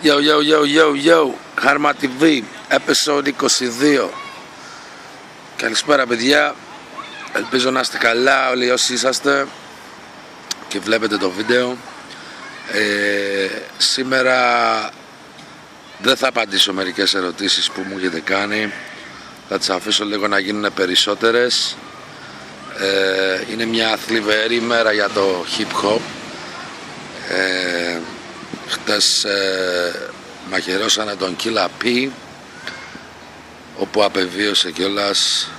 Yo, yo, yo, yo, yo, Harma TV, episode 22. Καλησπέρα παιδιά, ελπίζω να είστε καλά όλοι όσοι είσαστε και βλέπετε το βίντεο. Σήμερα δεν θα απαντήσω μερικές ερωτήσεις που μου έχετε κάνει, θα τις αφήσω λίγο να γίνουν περισσότερες. Είναι μια θλιβερή μέρα για το hip hop. Χτες μαχαιρώσανε τον Killa P, όπου απεβίωσε κιόλας.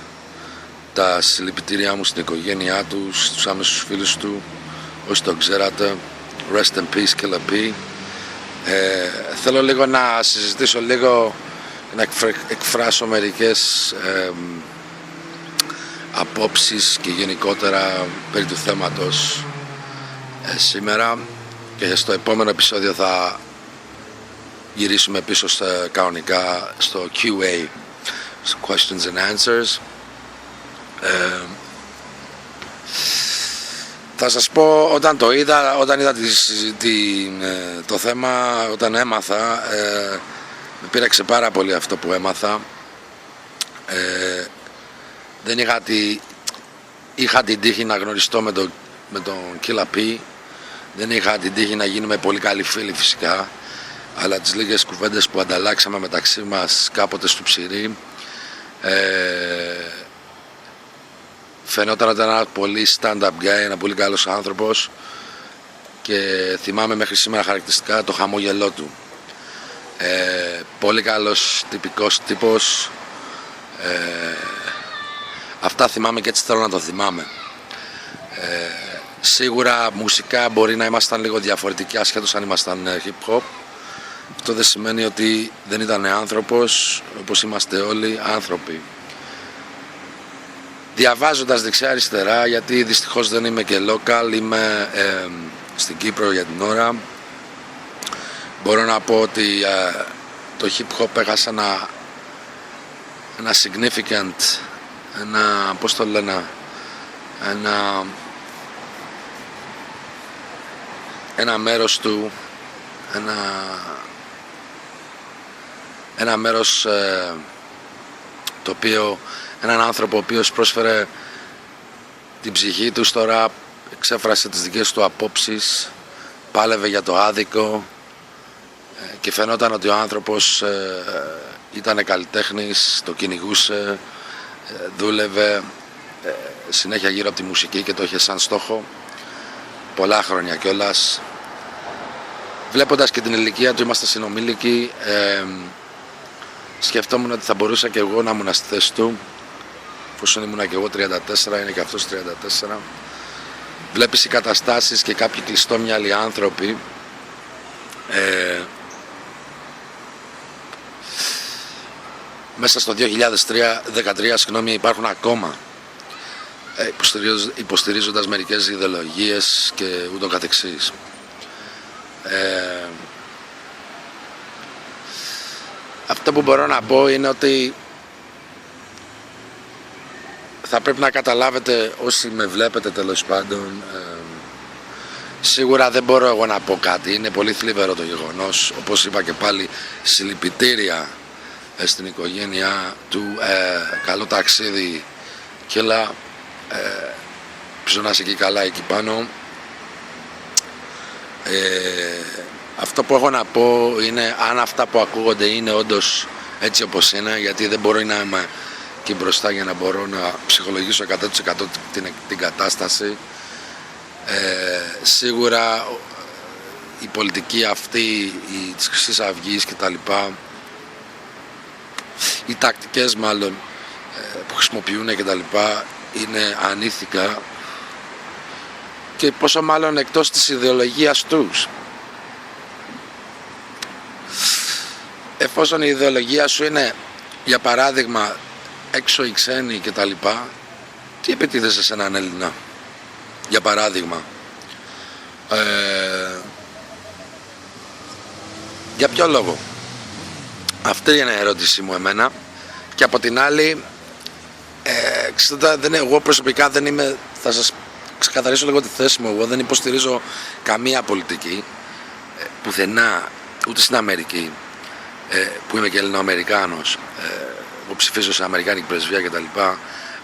Τα συλληπιτήριά μου στην οικογένειά του, στους άμεσους φίλους του, όσοι τον ξέρατε. Rest in peace Killa P. Θέλω λίγο να συζητήσω λίγο, να εκφράσω μερικές απόψεις και γενικότερα περί του θέματος σήμερα, και στο επόμενο επεισόδιο θα γυρίσουμε πίσω κανονικά στο QA, στο questions and answers. Θα σας πω, όταν είδα το θέμα, όταν έμαθα, με πείραξε πάρα πολύ αυτό που έμαθα. Δεν είχα την τύχη να γνωριστώ με τον Killa P. Δεν είχα την τύχη να γίνουμε πολύ καλοί φίλοι φυσικά, αλλά τις λίγες κουβέντες που ανταλλάξαμε μεταξύ μας κάποτε στο Ψηρή, φαινόταν ότι ήταν ένα πολύ stand-up guy, ένα πολύ καλός άνθρωπος, και θυμάμαι μέχρι σήμερα χαρακτηριστικά το χαμόγελό του. Πολύ καλός τυπικός τύπος. Αυτά θυμάμαι και έτσι θέλω να το θυμάμαι. Σίγουρα μουσικά μπορεί να ήμασταν λίγο διαφορετικοί, ασχέτως αν ήμασταν hip hop. Αυτό δεν σημαίνει ότι δεν ήταν άνθρωπος, όπως είμαστε όλοι άνθρωποι. Διαβάζοντας δεξιά αριστερά, γιατί δυστυχώς δεν είμαι και local, είμαι στην Κύπρο για την ώρα, μπορώ να πω ότι το hip hop έχασε ένα significant, πώς το λένε, ένα μέρος του, ένα μέρος το οποίο, έναν άνθρωπο ο οποίος πρόσφερε την ψυχή του στο rap, εξέφρασε τις δικές του απόψεις, πάλευε για το άδικο, και φαινόταν ότι ο άνθρωπος ήταν καλλιτέχνης, το κυνηγούσε, δούλευε συνέχεια γύρω από τη μουσική και το είχε σαν στόχο πολλά χρόνια κιόλας. Βλέποντας και την ηλικία του, είμαστε συνομήλικοι, σκεφτόμουν ότι θα μπορούσα και εγώ να ήμουν στη θέση του, εφόσον ήμουν και εγώ 34, είναι και αυτός 34. Βλέπεις οι καταστάσεις και κάποιοι κλειστόμυαλοι άνθρωποι μέσα στο 2013 υπάρχουν ακόμα, υποστηρίζοντας μερικές ιδεολογίες και ούτω καθεξής. Αυτό που μπορώ να πω είναι ότι θα πρέπει να καταλάβετε, όσοι με βλέπετε τέλος πάντων, σίγουρα δεν μπορώ εγώ να πω κάτι, είναι πολύ θλιβερό το γεγονός. Όπως είπα και πάλι, συλληπιτήρια στην οικογένειά του, καλό ταξίδι Killa, πίσω να είσαι εκεί καλά εκεί πάνω. Αυτό που έχω να πω είναι, αν αυτά που ακούγονται είναι όντως έτσι όπως είναι, γιατί δεν μπορώ να είμαι εκεί μπροστά για να μπορώ να ψυχολογήσω 100% την κατάσταση. Σίγουρα η πολιτική αυτή, της Χρυσής Αυγής και τα λοιπά, οι τακτικές μάλλον που χρησιμοποιούν και τα λοιπά, είναι ανήθικα, και πόσο μάλλον εκτός της ιδεολογίας τους. Εφόσον η ιδεολογία σου είναι, για παράδειγμα, έξω οι ξένοι και τα λοιπά, τι επιτίθεσαι σε έναν Έλληνα, για παράδειγμα? Για ποιο λόγο? Αυτή είναι η ερώτηση μου εμένα. Και από την άλλη, εγώ προσωπικά δεν είμαι, θα σας ξεκαθαρίσω λίγο τη θέση μου. Εγώ δεν υποστηρίζω καμία πολιτική, πουθενά, ούτε στην Αμερική, που είμαι και Ελληνοαμερικάνος, εγώ ψηφίζω σε Αμερικάνικη πρεσβεία κτλ.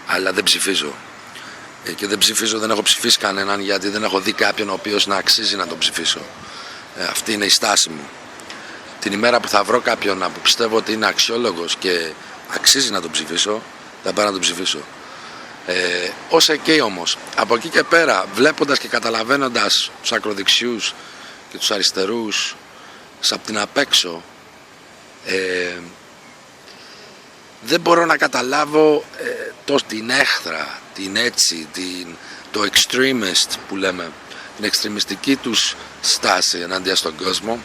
Αλλά δεν ψηφίζω. Και δεν ψηφίζω, δεν έχω ψηφίσει κανέναν, γιατί δεν έχω δει κάποιον ο οποίος να αξίζει να τον ψηφίσω. Αυτή είναι η στάση μου. Την ημέρα που θα βρω κάποιον που πιστεύω ότι είναι αξιόλογος και αξίζει να τον ψηφίσω, θα πάω να τον ψηφίσω. Ως εκεί όμως, από εκεί και πέρα, βλέποντας και καταλαβαίνοντας τους ακροδεξιούς και τους αριστερούς απ' την απέξω, δεν μπορώ να καταλάβω την έχθρα, την έτσι, το extremist που λέμε, την εξτρεμιστική τους στάση ενάντια στον κόσμο.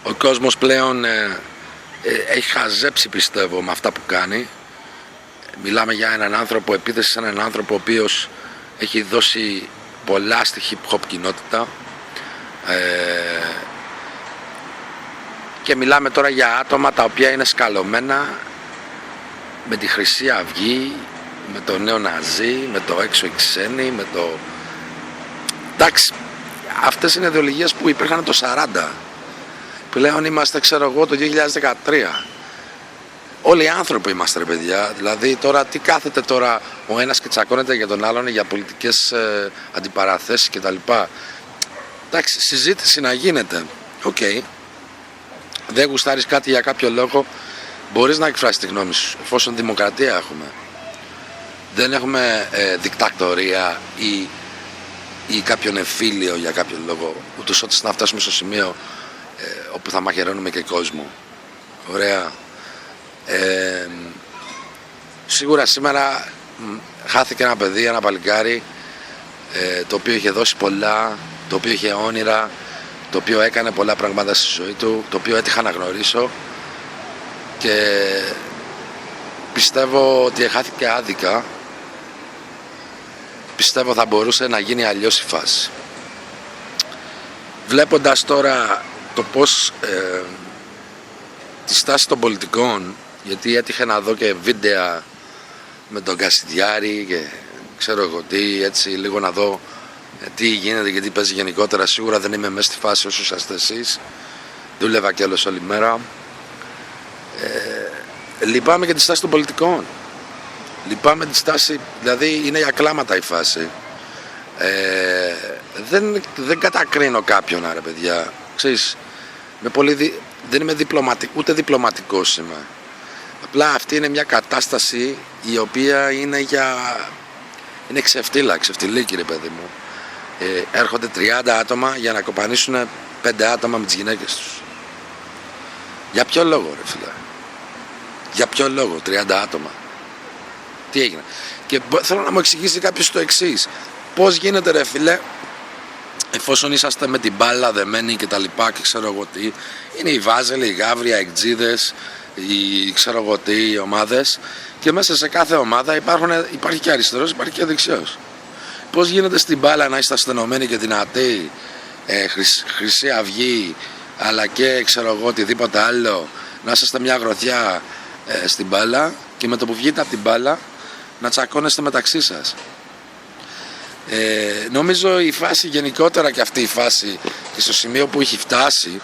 Ο κόσμος πλέον έχει χαζέψει, πιστεύω, με αυτά που κάνει. Μιλάμε για έναν άνθρωπο, επίθεση σε έναν άνθρωπο ο οποίος έχει δώσει πολλά στη hip hop κοινότητα, και μιλάμε τώρα για άτομα τα οποία είναι σκαλωμένα με τη Χρυσή Αυγή, με το νέο Ναζί, με το έξω οι ξένοι, με το... Εντάξει, αυτές είναι ιδεολογίες που υπήρχαν το 40. Πλέον είμαστε, ξέρω εγώ, το 2013. Όλοι οι άνθρωποι είμαστε, ρε παιδιά. Δηλαδή τώρα τι κάθεται τώρα ο ένας και τσακώνεται για τον άλλον για πολιτικές αντιπαραθέσεις κτλ. Εντάξει, συζήτηση να γίνεται. Οκ. Δεν γουστάρεις κάτι για κάποιο λόγο, μπορείς να εκφράσεις τη γνώμη σου, εφόσον δημοκρατία έχουμε. Δεν έχουμε δικτακτορία ή κάποιον εμφύλιο για κάποιο λόγο, ούτως ώστε να φτάσουμε στο σημείο όπου θα μαχαιρώνουμε και κόσμο. Ωραία. Σίγουρα σήμερα χάθηκε ένα παιδί, ένα παλικάρι, το οποίο είχε δώσει πολλά, το οποίο είχε όνειρα, το οποίο έκανε πολλά πράγματα στη ζωή του, το οποίο έτυχα να γνωρίσω, και πιστεύω ότι χάθηκε άδικα. Πιστεύω θα μπορούσε να γίνει αλλιώς η φάση. Βλέποντας τώρα το πώς τη στάση των πολιτικών, γιατί έτυχε να δω και βίντεο με τον Κασιδιάρη και ξέρω εγώ τι, έτσι λίγο να δω τι γίνεται και τι παίζει γενικότερα. Σίγουρα δεν είμαι μέσα στη φάση όσο είσαστε εσείς, δούλευα κι άλλος όλη μέρα. Λυπάμαι και τη στάση των πολιτικών, λυπάμαι τη στάση, δηλαδή είναι για κλάματα η φάση. Δεν κατακρίνω κάποιον, ρε παιδιά, ξέρεις, δεν είμαι ούτε διπλωματικός είμαι. Απλά αυτή είναι μια κατάσταση η οποία είναι ξεφτιλίκη, ρε παιδί μου. Έρχονται 30 άτομα για να κοπανίσουν 5 άτομα με τις γυναίκες τους. Για ποιο λόγο, ρε φίλε? Για ποιο λόγο 30 άτομα? Τι έγινε? Και θέλω να μου εξηγήσει κάποιος το εξής. Πώς γίνεται, ρε φίλε, εφόσον είσαστε με την μπάλα δεμένοι και τα λοιπά και ξέρω εγώ τι, είναι οι Βάζελοι, οι Γαύρια, οι Εκτζίδες, οι ξέρω εγώ τι, οι ομάδες, και μέσα σε κάθε ομάδα υπάρχει και αριστερός, υπάρχει και δεξιός. Πώς γίνεται στην μπάλα να είστε ασθενωμένοι και δυνατοί, Χρυσή Αυγή, αλλά και ξέρω εγώ οτιδήποτε άλλο, να είσαστε μια γροθιά στην μπάλα, και με το που βγείτε από την μπάλα να τσακώνεστε μεταξύ σας? Νομίζω η φάση γενικότερα, και αυτή η φάση και στο σημείο που έχει φτάσει,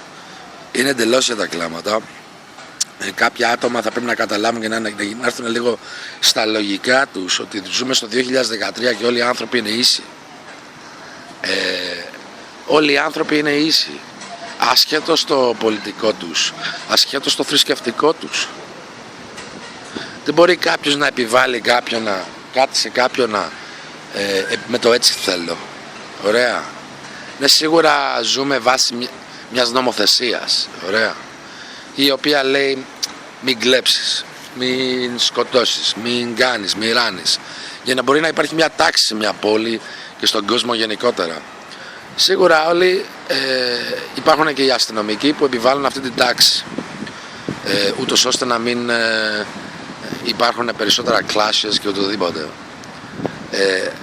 είναι εντελώς για τα κλάματα. Κάποια άτομα θα πρέπει να καταλάβουν και να έρθουν λίγο στα λογικά τους, ότι ζούμε στο 2013 και όλοι οι άνθρωποι είναι ίσοι. Όλοι οι άνθρωποι είναι ίσοι, ασχέτως το πολιτικό τους, ασχέτως το θρησκευτικό τους. Δεν μπορεί κάποιος να επιβάλλει κάτι σε κάποιον με το έτσι θέλω. Ωραία. Ναι, σίγουρα ζούμε βάσει μιας νομοθεσίας, ωραία, η οποία λέει μην κλέψεις, μην σκοτώσεις, μην κάνεις, μην ράνεις, για να μπορεί να υπάρχει μια τάξη σε μια πόλη και στον κόσμο γενικότερα. Σίγουρα όλοι υπάρχουν και οι αστυνομικοί που επιβάλλουν αυτή την τάξη, ούτως ώστε να μην υπάρχουν περισσότερα clashes και οτιδήποτε.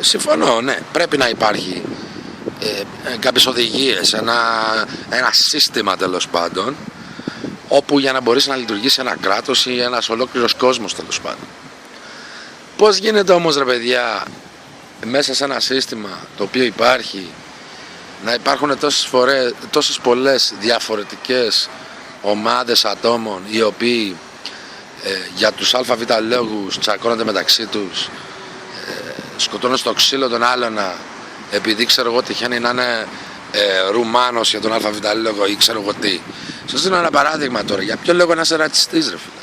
Συμφωνώ, ναι, πρέπει να υπάρχει κάποιες οδηγίες, ένα σύστημα τέλος πάντων, όπου για να μπορέσει να λειτουργήσει ένα κράτος ή ένας ολόκληρος κόσμος τέλος πάντων. Πώς γίνεται όμως, ρε παιδιά, μέσα σε ένα σύστημα το οποίο υπάρχει, να υπάρχουν τόσες πολλές διαφορετικές ομάδες ατόμων οι οποίοι για τους ΑΒ λόγους τσακώνονται μεταξύ τους, σκοτώνουν στο ξύλο τον άλλον επειδή ξέρω εγώ τυχαίνει να είναι Ρουμάνος για τον ΑΒ λόγο ή ξέρω εγώ τι. Σας δίνω ένα παράδειγμα τώρα. Για ποιο λόγο να είσαι ρατσιστής, ρε φίλε?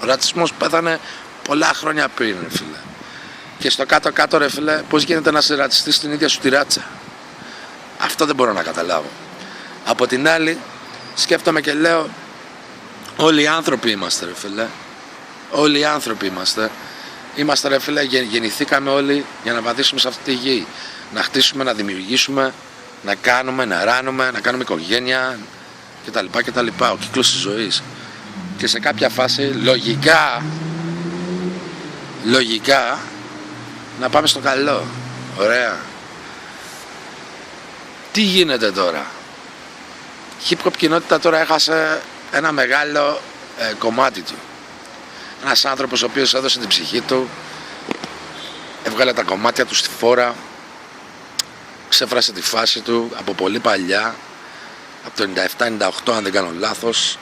Ο ρατσισμός πέθανε πολλά χρόνια πριν, ρε φίλε. Και στο κάτω-κάτω, ρε φίλε, πώς γίνεται να είσαι ρατσιστής στην ίδια σου τη ράτσα? Αυτό δεν μπορώ να καταλάβω. Από την άλλη, σκέφτομαι και λέω, όλοι οι άνθρωποι είμαστε, ρε φίλε. Όλοι οι άνθρωποι είμαστε. Είμαστε, ρε φίλε, γεννηθήκαμε όλοι για να βαδίσουμε σε αυτή τη γη. Να χτίσουμε, να δημιουργήσουμε, να κάνουμε, να ράνουμε, να κάνουμε οικογένεια κτλ. Ο κύκλος της ζωής. Και σε κάποια φάση, λογικά, να πάμε στο καλό. Ωραία. Τι γίνεται τώρα? Η hip hop κοινότητα τώρα έχασε ένα μεγάλο κομμάτι του. Ένας άνθρωπος ο οποίος έδωσε την ψυχή του, έβγαλε τα κομμάτια του στη φόρα, ξέφρασε τη φάση του από πολύ παλιά, από το 97-98 αν δεν κάνω λάθος,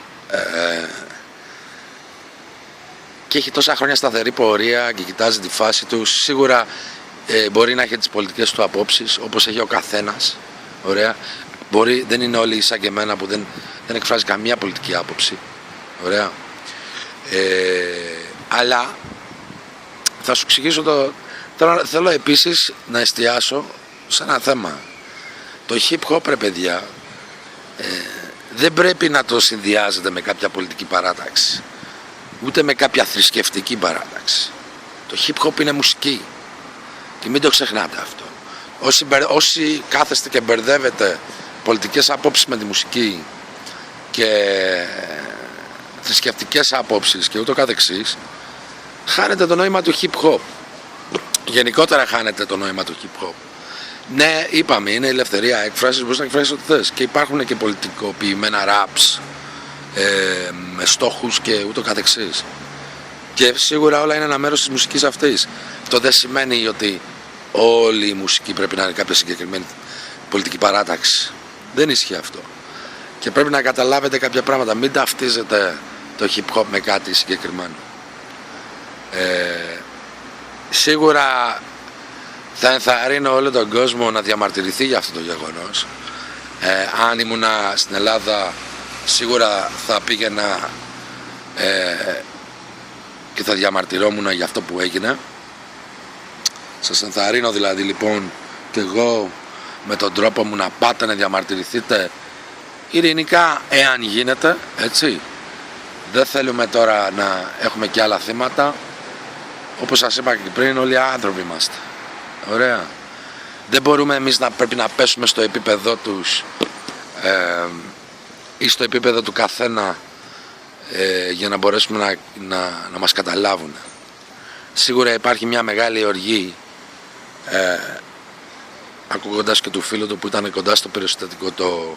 και έχει τόσα χρόνια σταθερή πορεία και κοιτάζει τη φάση του. Σίγουρα μπορεί να έχει τις πολιτικές του απόψεις όπως έχει ο καθένας. Ωραία. Δεν είναι όλοι σαν και εμένα που δεν εκφράζει καμία πολιτική άποψη. Ωραία. Αλλά θα σου εξηγήσω τώρα θέλω επίσης να εστιάσω σε ένα θέμα. Το hip hop, ρε παιδιά, δεν πρέπει να το συνδυάζεται με κάποια πολιτική παράταξη, ούτε με κάποια θρησκευτική παράταξη. Το hip hop είναι μουσική και μην το ξεχνάτε αυτό. Όσοι κάθεστε και μπερδεύετε πολιτικές απόψεις με τη μουσική και θρησκευτικές απόψεις και ούτω καθεξής, χάνετε το νόημα του hip hop. Γενικότερα χάνετε το νόημα του hip hop. Ναι, είπαμε, είναι ελευθερία έκφρασης, μπορείς να εκφράσεις ό,τι θες. Και υπάρχουν και πολιτικοποιημένα raps με στόχους και ούτω καθεξής. Και σίγουρα όλα είναι ένα μέρος της μουσικής αυτής. Αυτό δεν σημαίνει ότι όλη η μουσική πρέπει να είναι κάποια συγκεκριμένη πολιτική παράταξη. Δεν ισχύει αυτό. Και πρέπει να καταλάβετε κάποια πράγματα. Μην ταυτίζετε το hip hop με κάτι συγκεκριμένο. Σίγουρα θα ενθαρρύνω όλο τον κόσμο να διαμαρτυρηθεί για αυτό το γεγονός. Αν ήμουνα στην Ελλάδα, σίγουρα θα πήγαινα και θα διαμαρτυρόμουν για αυτό που έγινε. Σας ενθαρρύνω δηλαδή λοιπόν και εγώ με τον τρόπο μου να πάτε να διαμαρτυρηθείτε ειρηνικά, εάν γίνεται, έτσι. Δεν θέλουμε τώρα να έχουμε και άλλα θύματα. Όπως σας είπα και πριν, όλοι άνθρωποι είμαστε. Ωραία. Δεν μπορούμε εμείς να πρέπει να πέσουμε στο επίπεδο τους ή στο επίπεδο του καθένα για να μπορέσουμε να μας καταλάβουν. Σίγουρα υπάρχει μια μεγάλη οργή, ακούγοντας και του φίλου του που ήταν κοντά στο περιστατικό,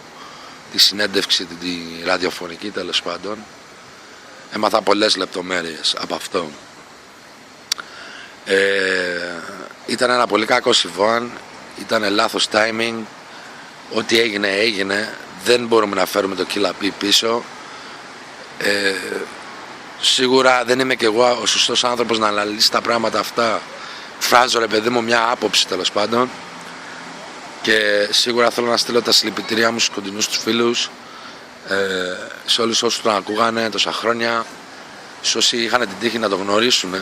τη συνέντευξη, τη ραδιοφωνική τέλος πάντων, έμαθα πολλές λεπτομέρειες από αυτό. Ήταν ένα πολύ κακό συμβάν, ήταν λάθος timing, ό,τι έγινε, δεν μπορούμε να φέρουμε το Killa P πίσω. Σίγουρα δεν είμαι και εγώ ο σωστός άνθρωπος να αναλύσει τα πράγματα αυτά. Φράζω, ρε παιδί μου, μια άποψη τέλος πάντων, και σίγουρα θέλω να στείλω τα συλληπιτήριά μου στους κοντινούς τους φίλους, σε όλους όσους τον ακούγανε τόσα χρόνια, σε όσοι είχαν την τύχη να το γνωρίσουν,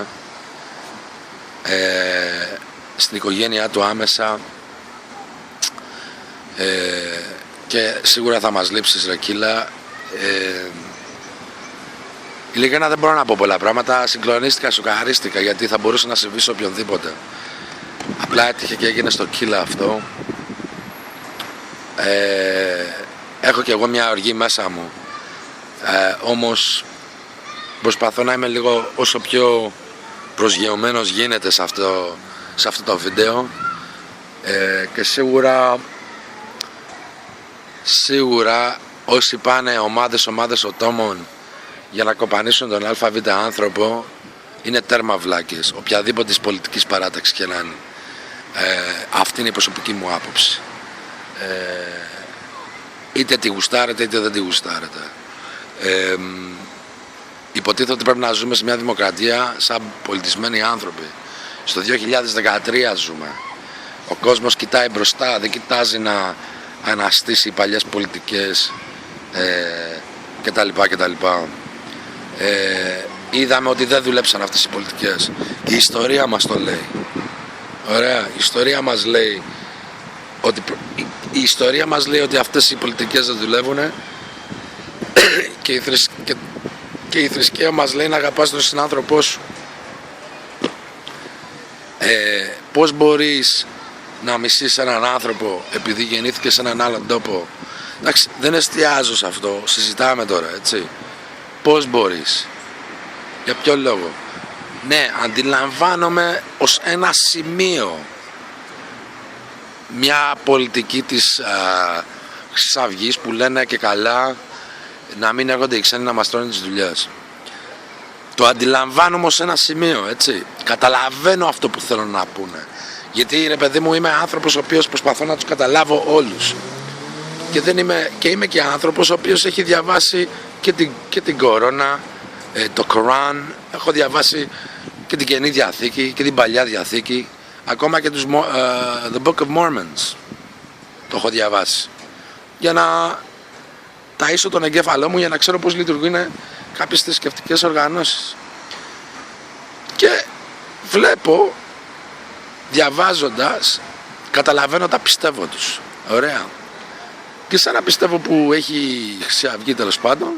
στην οικογένειά του άμεσα, και σίγουρα θα μας λείψεις, ρε Killa. Ειλικρινά δεν μπορώ να πω πολλά πράγματα. Συγκλονίστηκα, σοκαρίστηκα, γιατί θα μπορούσε να συμβεί σε οποιονδήποτε. Απλά έτυχε και έγινε στο Killa αυτό. Έχω και εγώ μια οργή μέσα μου, όμως προσπαθώ να είμαι λίγο όσο πιο προσγειωμένος γίνεται σε αυτό το βίντεο, και σίγουρα όσοι πάνε ομάδες ατόμων για να κοπανίσουν τον ΑΒ άνθρωπο είναι τέρμα βλάκες, οποιαδήποτε της πολιτικής παράταξης και να είναι. Αυτή είναι η προσωπική μου άποψη. είτε τη γουστάρετε είτε δεν τη γουστάρετε. Υποτίθεται ότι πρέπει να ζούμε σε μια δημοκρατία σαν πολιτισμένοι άνθρωποι. Στο 2013 ζούμε. Ο κόσμος κοιτάει μπροστά, δεν κοιτάζει να αναστήσει παλιές πολιτικές κτλ. Είδαμε ότι δεν δουλέψαν αυτές οι πολιτικές. Η ιστορία μας το λέει. Ωραία, η ιστορία μας λέει ότι, η ιστορία μας λέει ότι αυτές οι πολιτικές δεν δουλεύουν και η θρησκεία μας λέει να αγαπάς τον συνάνθρωπό σου. Πώς μπορείς να μισείς έναν άνθρωπο επειδή γεννήθηκε σε έναν άλλον τόπο? Εντάξει, δεν εστιάζω σε αυτό, συζητάμε τώρα, έτσι. Πώς μπορείς, για ποιο λόγο? Ναι, αντιλαμβάνομαι ως ένα σημείο μια πολιτική της Χρυσής Αυγής που λένε και καλά να μην έρχονται οι ξένοι να μας τρώνε τις δουλειές. Το αντιλαμβάνομαι ως ένα σημείο, έτσι. Καταλαβαίνω αυτό που θέλω να πούνε. Γιατί ρε παιδί μου, είμαι άνθρωπος ο οποίος προσπαθώ να τους καταλάβω όλους. Και είμαι και άνθρωπος ο οποίος έχει διαβάσει και την Κορώνα, το Κοράν, έχω διαβάσει και την Καινή Διαθήκη και την Παλιά Διαθήκη, ακόμα και The Book of Mormons το έχω διαβάσει, για να ταΐσω τον εγκέφαλό μου, για να ξέρω πώς λειτουργούν κάποιες θρησκευτικές οργανώσεις. Και βλέπω, διαβάζοντας, καταλαβαίνω τα πιστεύω τους. Ωραία. Και σαν να πιστεύω που έχει η Χρυσή Αυγή, τέλος πάντων,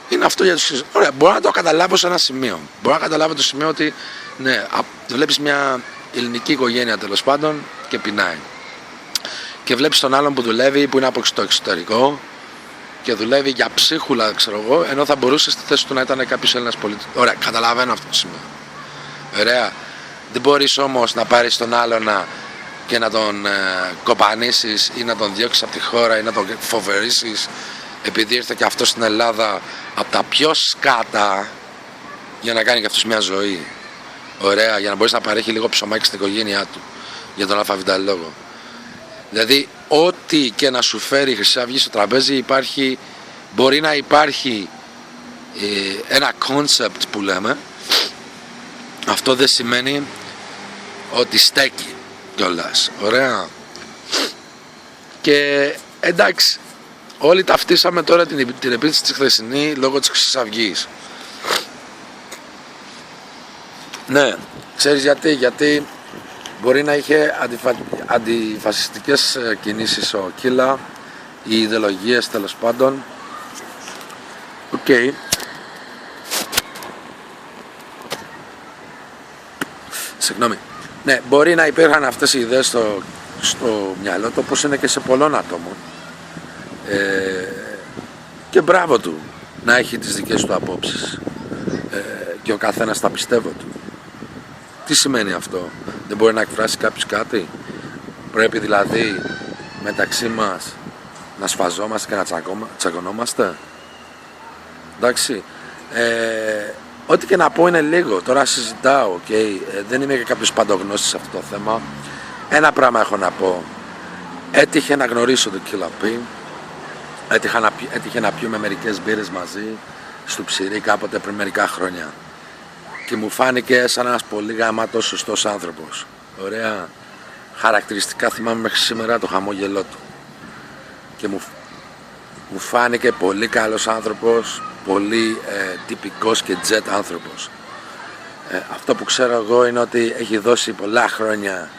είναι αυτό για τους. Ωραία, μπορώ να το καταλάβω σε ένα σημείο. Μπορώ να καταλάβω το σημείο ότι ναι, βλέπεις μια ελληνική οικογένεια, τέλος πάντων, και πεινάει. Και βλέπεις τον άλλον που δουλεύει, που είναι από το εξωτερικό και δουλεύει για ψίχουλα, ξέρω εγώ, ενώ θα μπορούσε στη θέση του να ήταν κάποιος Έλληνας πολίτης. Ωραία, καταλαβαίνω αυτό το σημείο. Ωραία. Δεν μπορείς όμως να πάρεις τον άλλον και να τον κοπανίσεις ή να τον διώξεις από τη χώρα ή να τον φοβερίσεις επειδή ήρθε και αυτός στην Ελλάδα από τα πιο σκάτα για να κάνει και αυτός μια ζωή. Ωραία, για να μπορείς να παρέχει λίγο ψωμάκι στην οικογένειά του για τον αλφαβήτα λόγο. Δηλαδή, ό,τι και να σου φέρει η Χρυσή Αυγή στο τραπέζι μπορεί να υπάρχει ένα concept που λέμε. Αυτό δεν σημαίνει ότι στέκει κιόλας. Ωραία. Και εντάξει, όλοι ταυτίσαμε τώρα την επίθεση της χθεσινή λόγω της Χρυσής Αυγής. Ναι, ξέρεις γιατί μπορεί να είχε αντιφασιστικές κινήσεις ο Κίλα, οι ιδεολογίες, τέλος πάντων. Οκ. Συγγνώμη. Ναι, μπορεί να υπήρχαν αυτές οι ιδέες στο μυαλό του, όπως είναι και σε πολλών ατόμων. Και μπράβο του να έχει τις δικές του απόψεις. Και ο καθένας τα πιστεύω του. Τι σημαίνει αυτό? Δεν μπορεί να εκφράσει κάποιος κάτι? Πρέπει δηλαδή μεταξύ μας να σφαζόμαστε και να τσακωνόμαστε? Εντάξει. Ό,τι και να πω είναι λίγο. Τώρα συζητάω, okay. Δεν είμαι και κάποιος παντογνώστης σε αυτό το θέμα. Ένα πράγμα έχω να πω. Έτυχε να γνωρίσω τον Killa P. Έτυχε να πιούμε μερικές μπύρες μαζί στο Ψηρή κάποτε πριν μερικά χρόνια. Και μου φάνηκε σαν ένας πολύ γαμάτος σωστός άνθρωπος. Ωραία. Χαρακτηριστικά θυμάμαι μέχρι σήμερα το χαμόγελό του. Και μου φάνηκε πολύ καλός άνθρωπος, πολύ τυπικός και jet άνθρωπος. Αυτό που ξέρω εγώ είναι ότι έχει δώσει πολλά χρόνια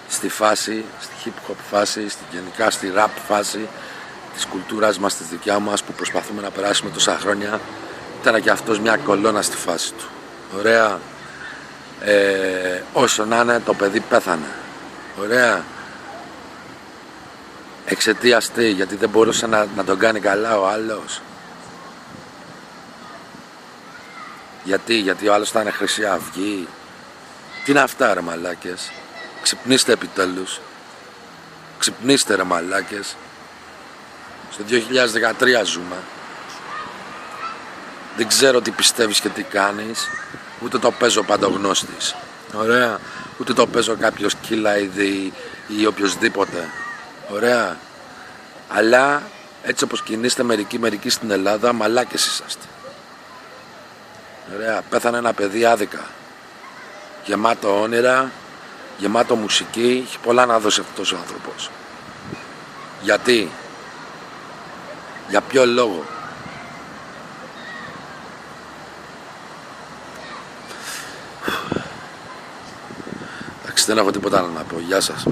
στη φάση, στη hip hop φάση, γενικά στη rap φάση της κουλτούρας μας, της δικιά μας, που προσπαθούμε να περάσουμε τόσα χρόνια. Ήταν και αυτός μια κολόνα στη φάση του. Ωραία. Όσο να είναι, το παιδί πέθανε. Ωραία. Εξαιτίας τι? Γιατί δεν μπορούσε να τον κάνει καλά ο άλλος? Γιατί ο άλλος ήταν Χρυσή Αυγή? Τι είναι αυτά ρε μαλάκες? Ξυπνήστε επιτέλους. Ξυπνήστε ρε μαλάκες. Στο 2013 ζούμε. Δεν ξέρω τι πιστεύεις και τι κάνεις. Ούτε το παίζω παντογνώστης. Ωραία. Ούτε το παίζω κάποιος Killa ή οποιοσδήποτε. Ωραία. Αλλά έτσι όπως κινείστε μερικοί στην Ελλάδα, μαλάκες είσαστε. Ωραία, πέθανε ένα παιδί άδικα. Γεμάτο όνειρα, γεμάτο μουσική, έχει πολλά να δώσει αυτός ο άνθρωπος. Γιατί? Για ποιο λόγο? Εντάξει, δεν έχω τίποτα άλλο να πω. Γεια σας.